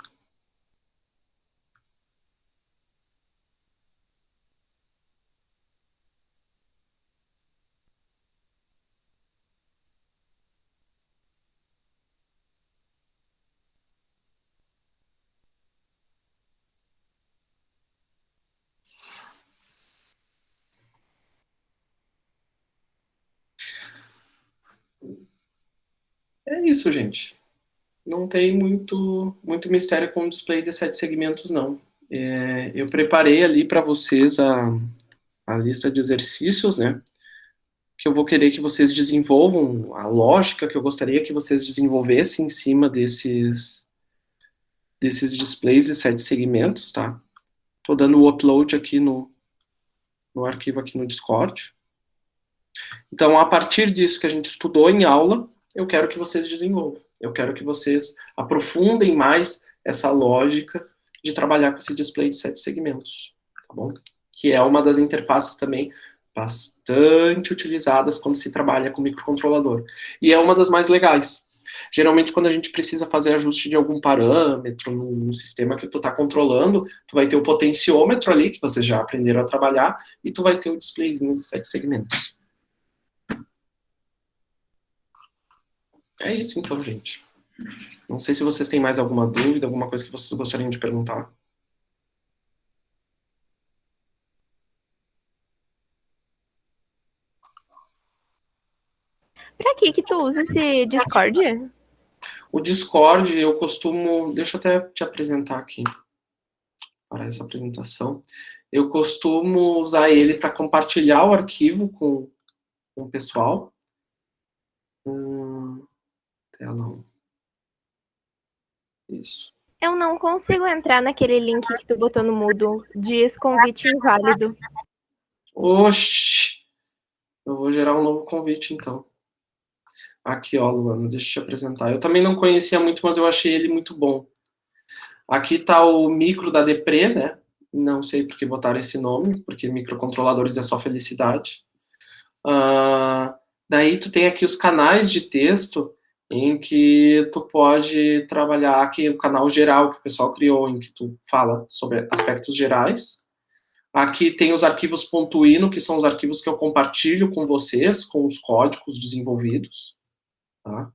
É isso, gente. Não tem muito mistério com o display de 7 segmentos, não. Eu preparei ali para vocês a lista de exercícios, né? Que eu vou querer que vocês desenvolvam, a lógica que eu gostaria que vocês desenvolvessem em cima desses displays de 7 segmentos, tá? Tô dando o upload aqui no arquivo aqui no Discord. Então, a partir disso que a gente estudou em aula, eu quero que vocês desenvolvam. Eu quero que vocês aprofundem mais essa lógica de trabalhar com esse display de 7 segmentos, tá bom? Que é uma das interfaces também bastante utilizadas quando se trabalha com microcontrolador. E é uma das mais legais. Geralmente, quando a gente precisa fazer ajuste de algum parâmetro no sistema que tu tá controlando, tu vai ter o potenciômetro ali, que vocês já aprenderam a trabalhar, e tu vai ter o displayzinho de 7 segmentos. É isso então, gente. Não sei se vocês têm mais alguma dúvida, alguma coisa que vocês gostariam de perguntar. Pra que tu usa esse Discord? O Discord, eu costumo... Deixa eu até te apresentar aqui, para essa apresentação. Eu costumo usar ele para compartilhar o arquivo com o pessoal. Tela 1. Isso. Eu não consigo entrar naquele link que tu botou no Moodle. Diz convite inválido. Oxi! Eu vou gerar um novo convite, então. Aqui, ó, Luana, deixa eu te apresentar. Eu também não conhecia muito, mas eu achei ele muito bom. Aqui tá o micro da Depre, né? Não sei por que botaram esse nome, porque microcontroladores é só felicidade. Daí tu tem aqui os canais de texto em que tu pode trabalhar aqui o canal geral que o pessoal criou, em que tu fala sobre aspectos gerais. Aqui tem os arquivos .ino, que são os arquivos que eu compartilho com vocês, com os códigos desenvolvidos. Tá?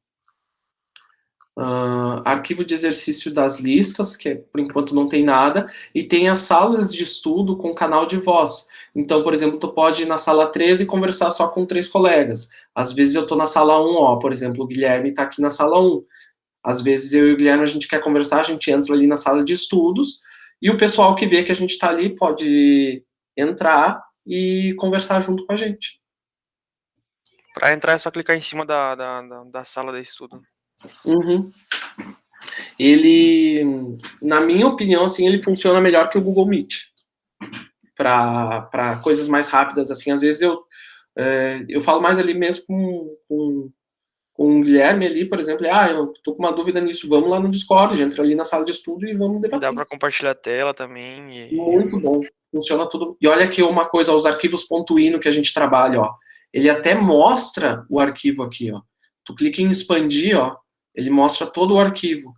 Arquivo de exercício das listas, que por enquanto não tem nada, e tem as salas de estudo com canal de voz. Então, por exemplo, tu pode ir na sala 13 e conversar só com 3 colegas. Às vezes eu tô na sala 1, ó, por exemplo, o Guilherme tá aqui na sala 1. Às vezes eu e o Guilherme, a gente quer conversar, a gente entra ali na sala de estudos, e o pessoal que vê que a gente tá ali pode entrar e conversar junto com a gente. Para entrar é só clicar em cima da sala de estudo. Uhum. Ele, na minha opinião, assim, ele funciona melhor que o Google Meet para coisas mais rápidas, assim. Às vezes eu falo mais ali mesmo com o Guilherme ali, por exemplo, eu tô com uma dúvida nisso, vamos lá no Discord, entra ali na sala de estudo e vamos debater. Dá para compartilhar a tela também. Muito bom, funciona tudo. E olha aqui uma coisa, os arquivos .ino que a gente trabalha, ó, ele até mostra o arquivo aqui, ó. Tu clica em expandir, ó, ele mostra todo o arquivo.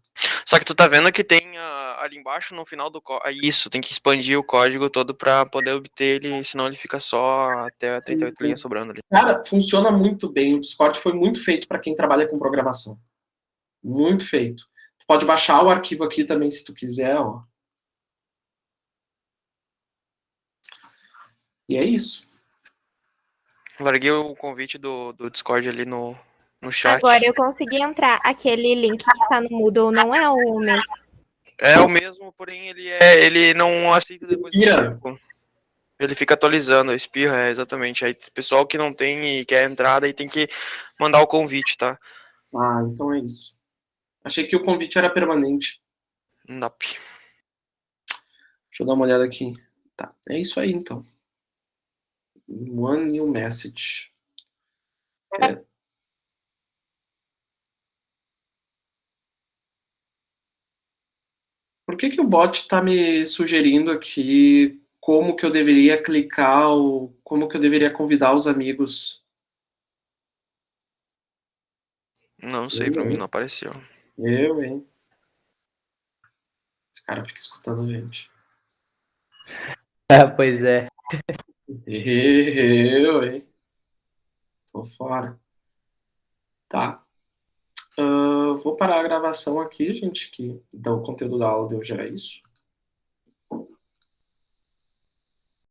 Só que tu tá vendo que tem ali embaixo, no final do código, isso, tem que expandir o código todo para poder obter ele, senão ele fica só até 38 linhas sobrando ali. Cara, funciona muito bem, o Discord foi muito feito para quem trabalha com programação. Muito feito. Tu pode baixar o arquivo aqui também, se tu quiser, ó. E é isso. Larguei o convite do Discord ali no chat. Agora eu consegui entrar. Aquele link que tá no Moodle não é o mesmo. É o mesmo, porém ele não aceita depois do Espirra. tempo. Ele fica atualizando, espirra, exatamente. Aí pessoal que não tem e quer entrar, aí tem que mandar o convite, tá? Então é isso. Achei que o convite era permanente. Nap. Deixa eu dar uma olhada aqui. Tá, é isso aí então. One new message. Por que o bot está me sugerindo aqui como que eu deveria clicar ou como que eu deveria convidar os amigos? Não sei, pra mim não apareceu. Hein? Esse cara fica escutando a gente. Pois é. Hein? Tô fora. Tá. Vou parar a gravação aqui, gente, que o conteúdo da aula deu já isso.